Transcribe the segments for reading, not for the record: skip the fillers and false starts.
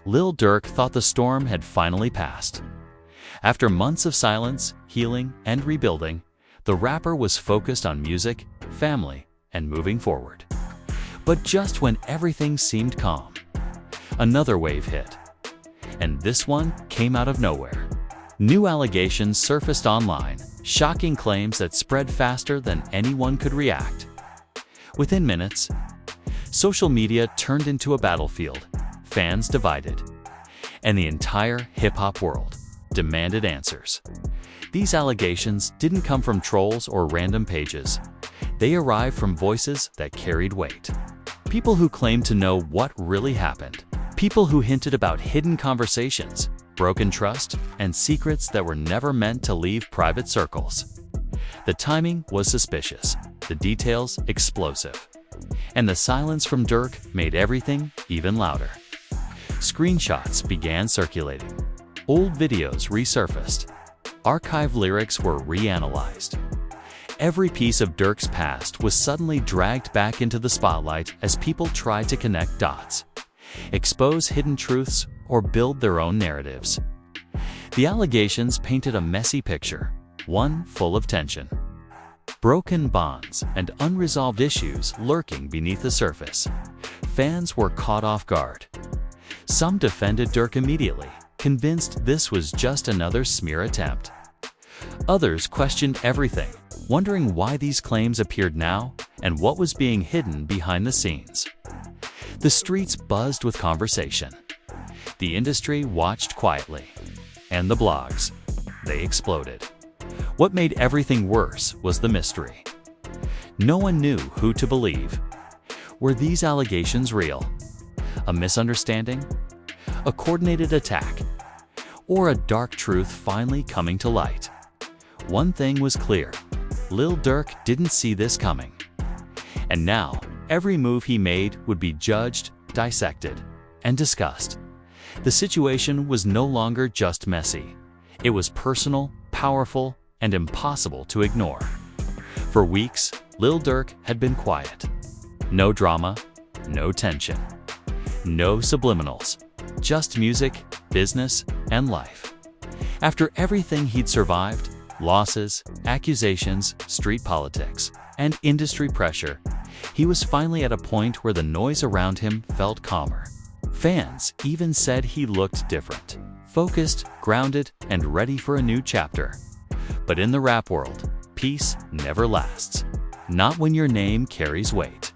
Lil Durk thought the storm had finally passed. After months of silence, healing, and rebuilding, the rapper was focused on music, family, and moving forward. But just when everything seemed calm, another wave hit. And this one came out of nowhere. New allegations surfaced online, shocking claims that spread faster than anyone could react. Within minutes, social media turned into a battlefield, fans divided, and the entire hip-hop world demanded answers. These allegations didn't come from trolls or random pages. They arrived from voices that carried weight. People who claimed to know what really happened. People who hinted about hidden conversations, broken trust, and secrets that were never meant to leave private circles. The timing was suspicious, the details explosive, and the silence from Durk made everything even louder. Screenshots began circulating. Old videos resurfaced. Archived lyrics were reanalyzed. Every piece of Durk's past was suddenly dragged back into the spotlight as people tried to connect dots, expose hidden truths, or build their own narratives. The allegations painted a messy picture, one full of tension. Broken bonds and unresolved issues lurking beneath the surface. Fans were caught off guard. Some defended Durk immediately, convinced this was just another smear attempt. Others questioned everything, wondering why these claims appeared now and what was being hidden behind the scenes. The streets buzzed with conversation. The industry watched quietly. And the blogs, they exploded. What made everything worse was the mystery. No one knew who to believe. Were these allegations real? A misunderstanding? A coordinated attack? Or a dark truth finally coming to light? One thing was clear. Lil Durk didn't see this coming. And now, every move he made would be judged, dissected, and discussed. The situation was no longer just messy. It was personal, powerful, and impossible to ignore. For weeks, Lil Durk had been quiet. No drama, no tension, no subliminals, just music, business, and life. After everything he'd survived, losses, accusations, street politics, and industry pressure, he was finally at a point where the noise around him felt calmer. Fans even said he looked different, focused, grounded, and ready for a new chapter. But in the rap world, peace never lasts. Not when your name carries weight.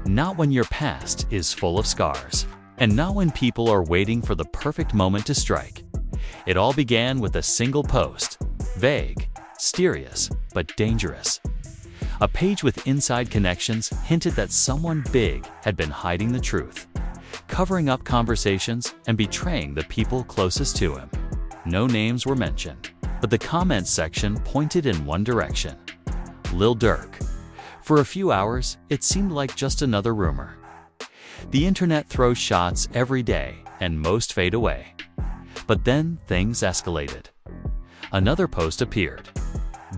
Not when your past is full of scars. And not when people are waiting for the perfect moment to strike. It all began with a single post. Vague, mysterious, but dangerous. A page with inside connections hinted that someone big had been hiding the truth, covering up conversations and betraying the people closest to him. No names were mentioned, but the comments section pointed in one direction. Lil Durk. For a few hours, it seemed like just another rumor. The internet throws shots every day, and most fade away. But then things escalated. Another post appeared.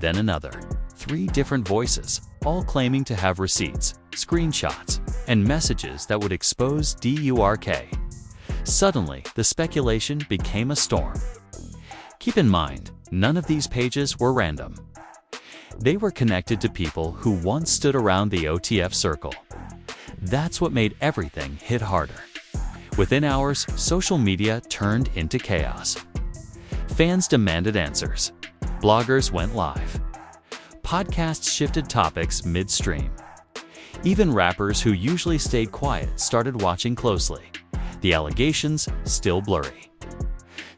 Then another. 3 different voices, all claiming to have receipts, screenshots, and messages that would expose Durk. Suddenly, the speculation became a storm. Keep in mind, none of these pages were random. They were connected to people who once stood around the OTF circle. That's what made everything hit harder. Within hours, social media turned into chaos. Fans demanded answers. Bloggers went live. Podcasts shifted topics midstream. Even rappers who usually stayed quiet started watching closely. The allegations still blurry.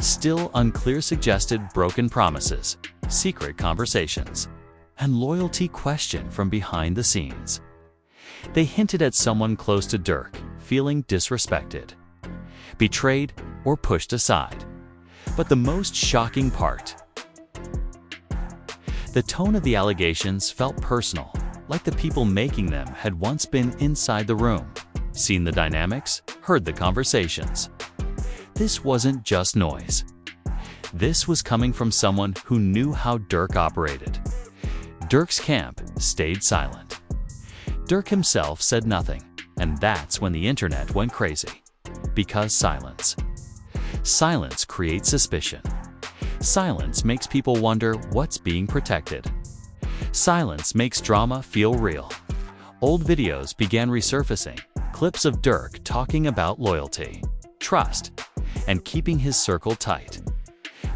Still unclear suggested broken promises, secret conversations, and loyalty questioned from behind the scenes. They hinted at someone close to Durk feeling disrespected, betrayed, or pushed aside. But the most shocking part, the tone of the allegations felt personal, like the people making them had once been inside the room, seen the dynamics, heard the conversations. This wasn't just noise. This was coming from someone who knew how Durk operated. Durk's camp stayed silent. Durk himself said nothing, and that's when the internet went crazy. Because silence. Silence creates suspicion. Silence makes people wonder what's being protected. Silence makes drama feel real. Old videos began resurfacing, clips of Durk talking about loyalty, trust, and keeping his circle tight.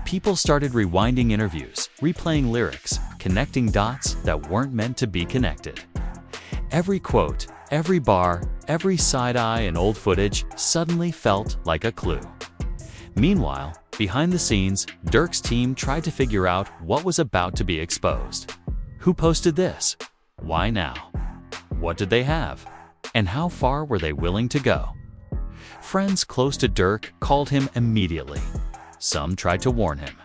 People started rewinding interviews, replaying lyrics, connecting dots that weren't meant to be connected. Every quote, every bar, every side-eye in old footage suddenly felt like a clue. Meanwhile, behind the scenes, Durk's team tried to figure out what was about to be exposed. Who posted this? Why now? What did they have? And how far were they willing to go? Friends close to Durk called him immediately. Some tried to warn him.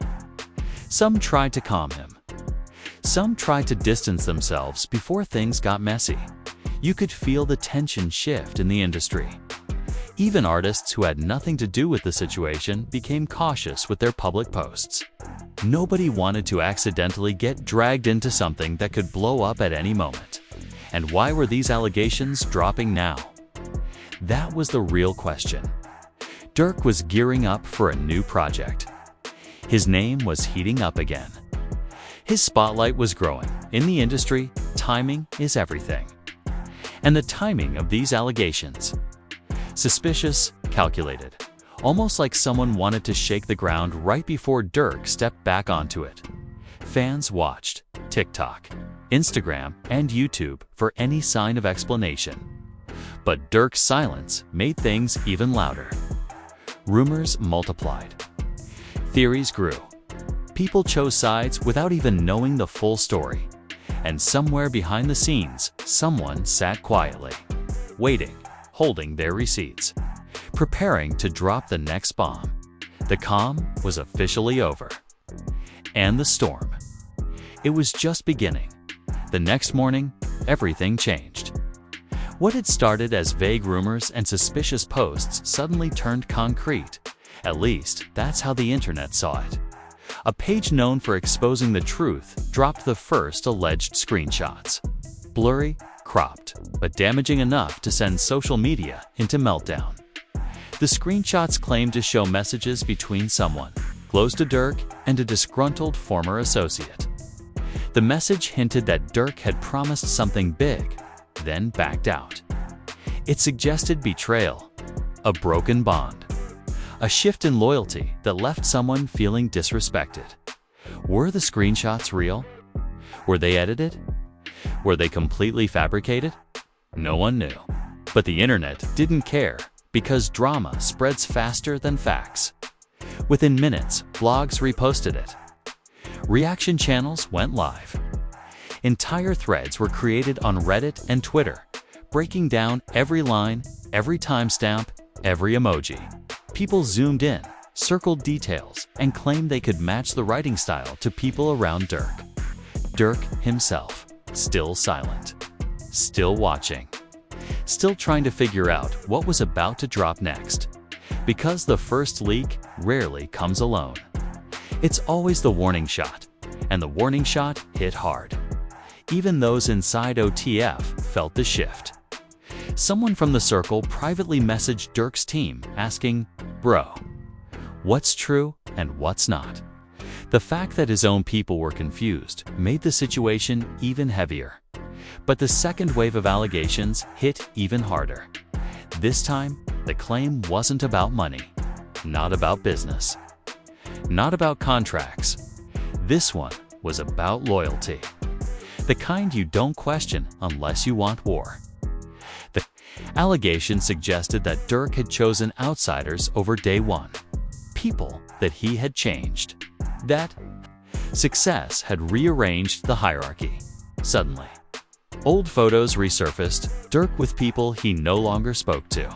Some tried to calm him. Some tried to distance themselves before things got messy. You could feel the tension shift in the industry. Even artists who had nothing to do with the situation became cautious with their public posts. Nobody wanted to accidentally get dragged into something that could blow up at any moment. And why were these allegations dropping now? That was the real question. Durk was gearing up for a new project. His name was heating up again. His spotlight was growing. In the industry, timing is everything. And the timing of these allegations. Suspicious, calculated. Almost like someone wanted to shake the ground right before Durk stepped back onto it. Fans watched TikTok, Instagram, and YouTube for any sign of explanation. But Durk's silence made things even louder. Rumors multiplied. Theories grew. People chose sides without even knowing the full story. And somewhere behind the scenes, someone sat quietly, waiting, holding their receipts, preparing to drop the next bomb. The calm was officially over. And the storm. It was just beginning. The next morning, everything changed. What had started as vague rumors and suspicious posts suddenly turned concrete. At least, that's how the internet saw it. A page known for exposing the truth dropped the first alleged screenshots. Blurry, cropped, but damaging enough to send social media into meltdown. The screenshots claimed to show messages between someone close to Durk and a disgruntled former associate. The message hinted that Durk had promised something big, then backed out. It suggested betrayal, a broken bond, a shift in loyalty that left someone feeling disrespected. Were the screenshots real? Were they edited? Were they completely fabricated? No one knew. But the internet didn't care, because drama spreads faster than facts. Within minutes, blogs reposted it. Reaction channels went live. Entire threads were created on Reddit and Twitter, breaking down every line, every timestamp, every emoji. People zoomed in, circled details, and claimed they could match the writing style to people around Durk. Durk himself, still silent, still watching, still trying to figure out what was about to drop next. Because the first leak rarely comes alone. It's always the warning shot, and the warning shot hit hard. Even those inside OTF felt the shift. Someone from the circle privately messaged Durk's team asking, "Bro, what's true and what's not?" The fact that his own people were confused made the situation even heavier. But the second wave of allegations hit even harder. This time, the claim wasn't about money, not about business, not about contracts. This one was about loyalty. The kind you don't question unless you want war. The allegation suggested that Durk had chosen outsiders over day one, people that he had changed. That success had rearranged the hierarchy. Suddenly, old photos resurfaced, Durk with people he no longer spoke to.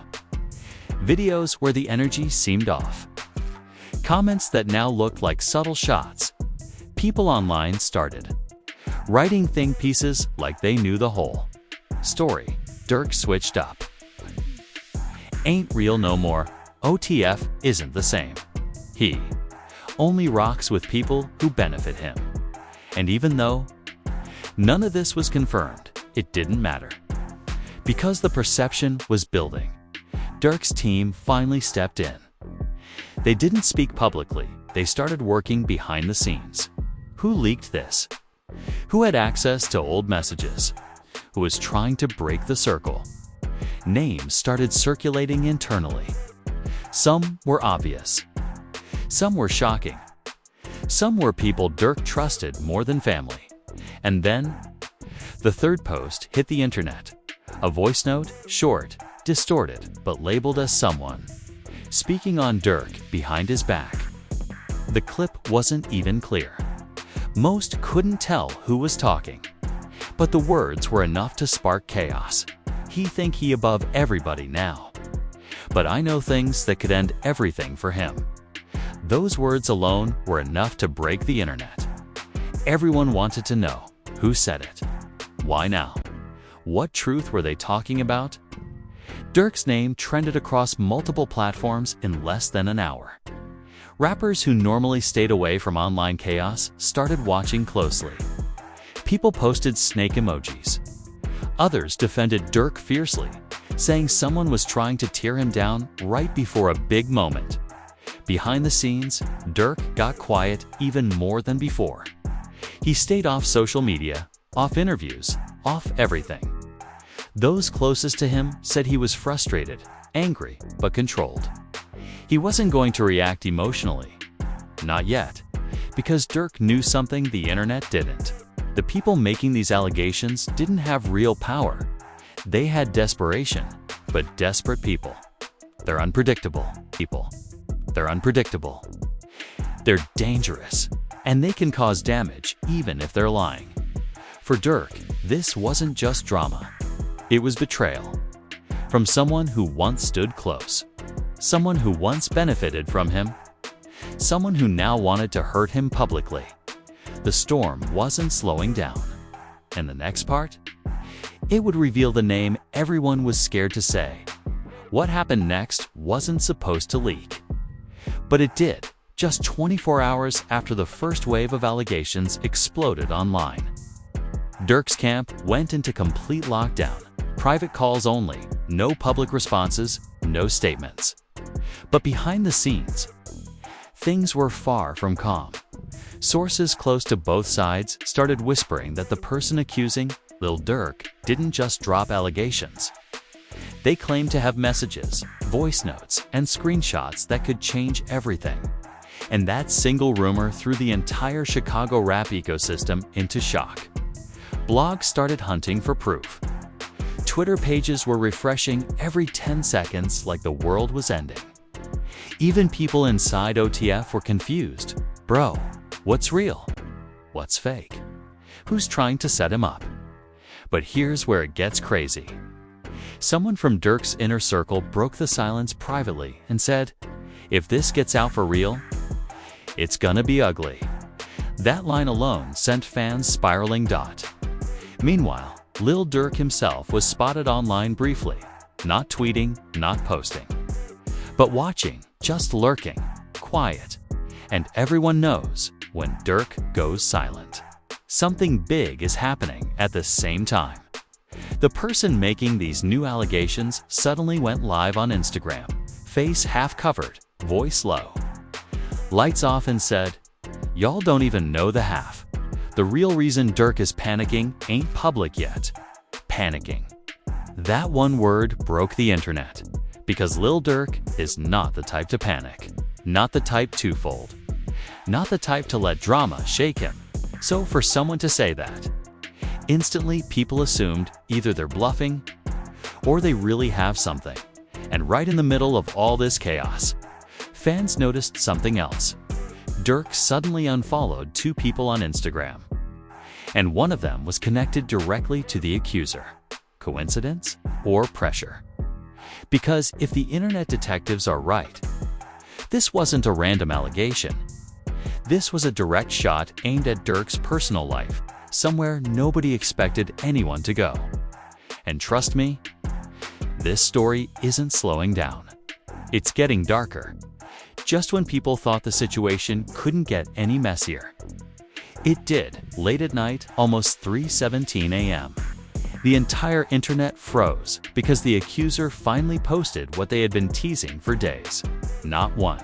Videos where the energy seemed off. Comments that now looked like subtle shots. People online started writing think pieces like they knew the whole story. Durk switched up. Ain't real no more. OTF isn't the same. He only rocks with people who benefit him. And even though none of this was confirmed, it didn't matter. Because the perception was building. Durk's team finally stepped in. They didn't speak publicly, they started working behind the scenes. Who leaked this? Who had access to old messages? Who was trying to break the circle? Names started circulating internally. Some were obvious. Some were shocking. Some were people Durk trusted more than family. And then, the third post hit the internet. A voice note, short, distorted, but labeled as someone speaking on Durk behind his back. The clip wasn't even clear. Most couldn't tell who was talking. But the words were enough to spark chaos. He think he above everybody now. But I know things that could end everything for him. Those words alone were enough to break the internet. Everyone wanted to know who said it. Why now? What truth were they talking about? Durk's name trended across multiple platforms in less than an hour. Rappers who normally stayed away from online chaos started watching closely. People posted snake emojis. Others defended Durk fiercely, saying someone was trying to tear him down right before a big moment. Behind the scenes, Durk got quiet even more than before. He stayed off social media, off interviews, off everything. Those closest to him said he was frustrated, angry, but controlled. He wasn't going to react emotionally. Not yet, because Durk knew something the internet didn't. The people making these allegations didn't have real power. They had desperation, but desperate people. They're unpredictable people. They're unpredictable. They're dangerous, and they can cause damage even if they're lying. For Durk, this wasn't just drama. It was betrayal. From someone who once stood close. Someone who once benefited from him. Someone who now wanted to hurt him publicly. The storm wasn't slowing down. And the next part? It would reveal the name everyone was scared to say. What happened next wasn't supposed to leak. But it did, just 24 hours after the first wave of allegations exploded online. Durk's camp went into complete lockdown. Private calls only, no public responses, no statements. But behind the scenes, things were far from calm. Sources close to both sides started whispering that the person accusing Lil Durk didn't just drop allegations. They claimed to have messages, voice notes, and screenshots that could change everything. And that single rumor threw the entire Chicago rap ecosystem into shock. Blogs started hunting for proof. Twitter pages were refreshing every 10 seconds like the world was ending. Even people inside OTF were confused. Bro, what's real? What's fake? Who's trying to set him up? But here's where it gets crazy. Someone from Durk's inner circle broke the silence privately and said, "If this gets out for real, it's gonna be ugly." That line alone sent fans spiraling. Meanwhile, Lil Durk himself was spotted online briefly, not tweeting, not posting, but watching, just lurking, quiet. And everyone knows when Durk goes silent, something big is happening at the same time. The person making these new allegations suddenly went live on Instagram, face half covered, voice low. Lights off and said, "Y'all don't even know the half. The real reason Durk is panicking ain't public yet." Panicking. That one word broke the internet, because Lil Durk is not the type to panic, not the type to fold, not the type to let drama shake him. So for someone to say that, instantly people assumed either they're bluffing or they really have something. And right in the middle of all this chaos, fans noticed something else. Durk suddenly unfollowed 2 people on Instagram, and one of them was connected directly to the accuser. Coincidence or pressure? Because if the internet detectives are right, this wasn't a random allegation. This was a direct shot aimed at Durk's personal life, somewhere nobody expected anyone to go. And trust me, this story isn't slowing down. It's getting darker. Just when people thought the situation couldn't get any messier, it did, late at night, almost 3:17 a.m. The entire internet froze because the accuser finally posted what they had been teasing for days. Not one,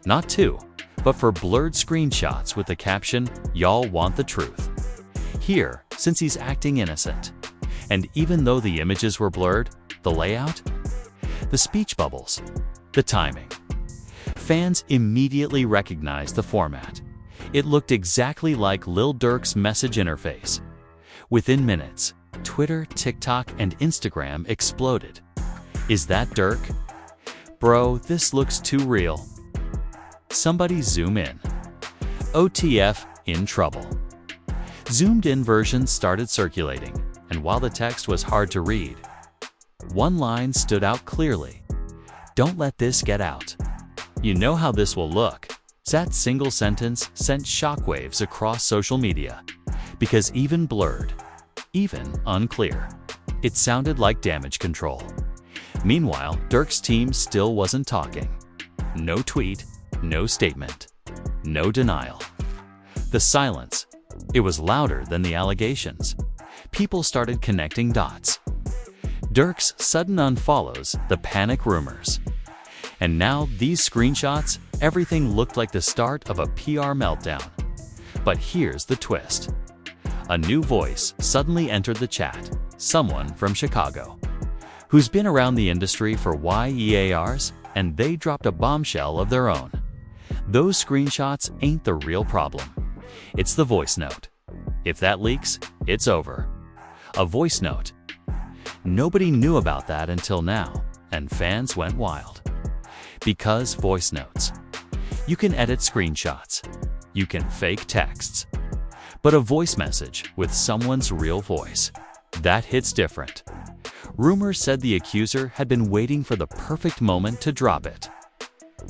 not two, but for blurred screenshots with the caption, "Y'all want the truth." Here, since he's acting innocent. And even though the images were blurred, the layout, the speech bubbles, the timing, fans immediately recognized the format. It looked exactly like Lil Durk's message interface. Within minutes, Twitter, TikTok, and Instagram exploded. "Is that Durk? Bro, this looks too real. Somebody zoom in. OTF in trouble." Zoomed-in versions started circulating, and while the text was hard to read, one line stood out clearly. "Don't let this get out. You know how this will look." That single sentence sent shockwaves across social media, because even blurred, even unclear, it sounded like damage control. Meanwhile, Durk's team still wasn't talking. No tweet, no statement, no denial. The silence, it was louder than the allegations. People started connecting dots. Durk's sudden unfollows, the panic rumors. And now these screenshots, everything looked like the start of a PR meltdown. But here's the twist. A new voice suddenly entered the chat, someone from Chicago, who's been around the industry for years, and they dropped a bombshell of their own. Those screenshots ain't the real problem. It's the voice note. If that leaks, it's over. A voice note. Nobody knew about that until now, and fans went wild. Because voice notes. You can edit screenshots. You can fake texts. But a voice message with someone's real voice, that hits different. Rumors said the accuser had been waiting for the perfect moment to drop it.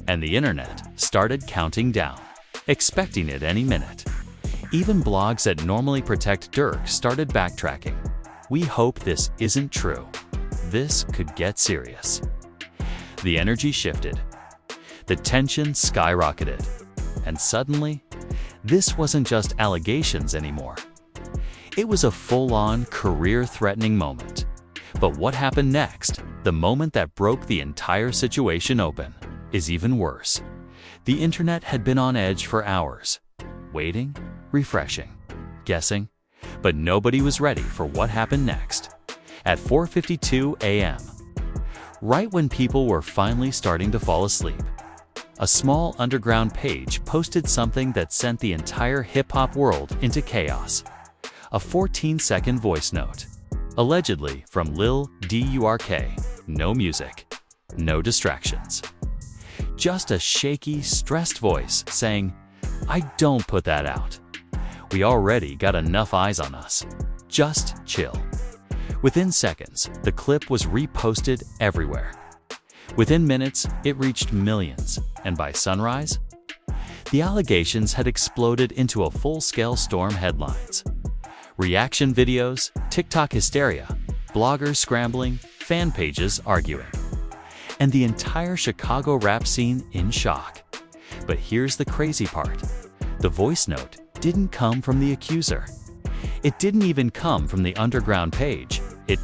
And the internet started counting down, expecting it any minute. Even blogs that normally protect Durk started backtracking. "We hope this isn't true. This could get serious." The energy shifted. The tension skyrocketed. And suddenly, this wasn't just allegations anymore. It was a full-on, career-threatening moment. But what happened next, the moment that broke the entire situation open, is even worse. The internet had been on edge for hours, waiting, refreshing, guessing, but nobody was ready for what happened next. At 4:52 a.m., right when people were finally starting to fall asleep, a small underground page posted something that sent the entire hip-hop world into chaos. A 14-second voice note, allegedly from Lil Durk. No music, no distractions. Just a shaky, stressed voice saying, "I don't put that out. We already got enough eyes on us. Just chill." Within seconds, the clip was reposted everywhere. Within minutes, it reached millions, and by sunrise, the allegations had exploded into a full-scale storm headlines. Reaction videos, TikTok hysteria, bloggers scrambling, fan pages arguing, and the entire Chicago rap scene in shock. But here's the crazy part. The voice note didn't come from the accuser. It didn't even come from the underground page. It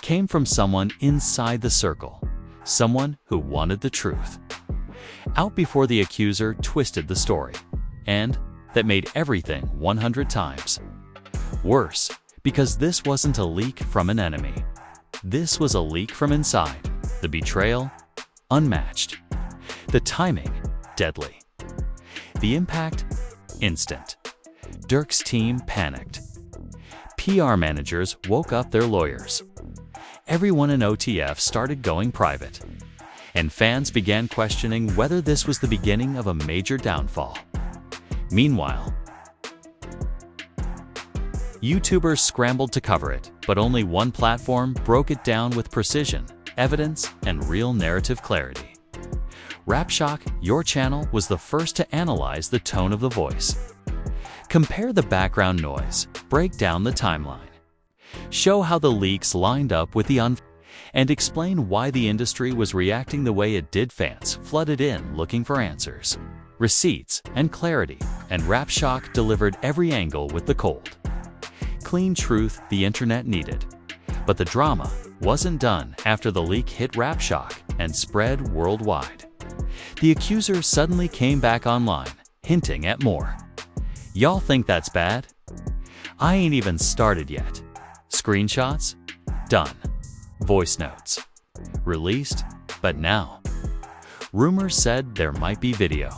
came from someone inside the circle, someone who wanted the truth. Out before the accuser twisted the story, and that made everything 100 times worse, because this wasn't a leak from an enemy. This was a leak from inside. The betrayal, unmatched. The timing, deadly. The impact, instant. Durk's team panicked. PR managers woke up their lawyers. Everyone in OTF started going private. And fans began questioning whether this was the beginning of a major downfall. Meanwhile, YouTubers scrambled to cover it, but only one platform broke it down with precision, evidence, and real narrative clarity. Rapshock, your channel, was the first to analyze the tone of the voice. Compare the background noise, break down the timeline, show how the leaks lined up with the and explain why the industry was reacting the way it did. Fans flooded in looking for answers, receipts, and clarity, and Rapshock delivered every angle with the cold, clean truth the internet needed. But the drama wasn't done after the leak hit Rapshock and spread worldwide. The accuser suddenly came back online, hinting at more. Y'all think that's bad? I ain't even started yet. Screenshots? Done. Voice notes? Released? But now? Rumors said there might be video.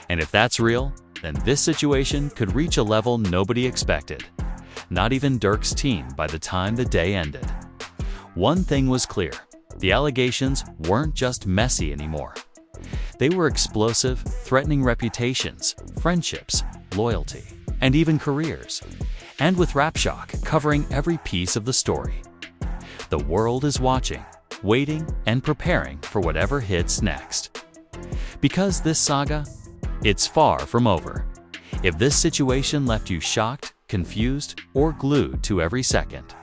And if that's real, then this situation could reach a level nobody expected. Not even Durk's team by the time the day ended. One thing was clear. The allegations weren't just messy anymore. They were explosive, threatening reputations, friendships, loyalty, and even careers. And with Rapshock covering every piece of the story. The world is watching, waiting, and preparing for whatever hits next. Because this saga, it's far from over. If this situation left you shocked, confused, or glued to every second,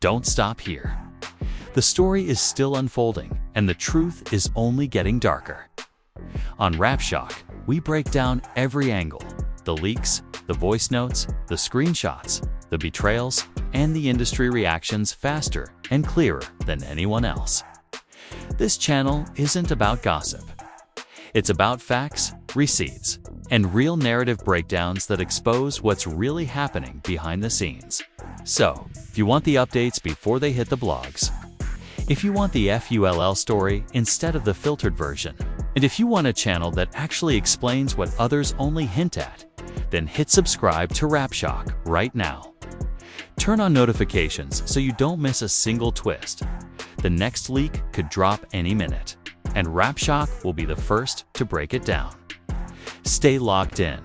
don't stop here. The story is still unfolding, and the truth is only getting darker. On Rapshock, we break down every angle: the leaks, the voice notes, the screenshots, the betrayals, and the industry reactions faster and clearer than anyone else. This channel isn't about gossip. It's about facts, receipts, and real narrative breakdowns that expose what's really happening behind the scenes. So, if you want the updates before they hit the blogs, if you want the FULL story instead of the filtered version, and if you want a channel that actually explains what others only hint at, then hit subscribe to Rapshock right now. Turn on notifications so you don't miss a single twist. The next leak could drop any minute, and Rapshock will be the first to break it down. Stay locked in.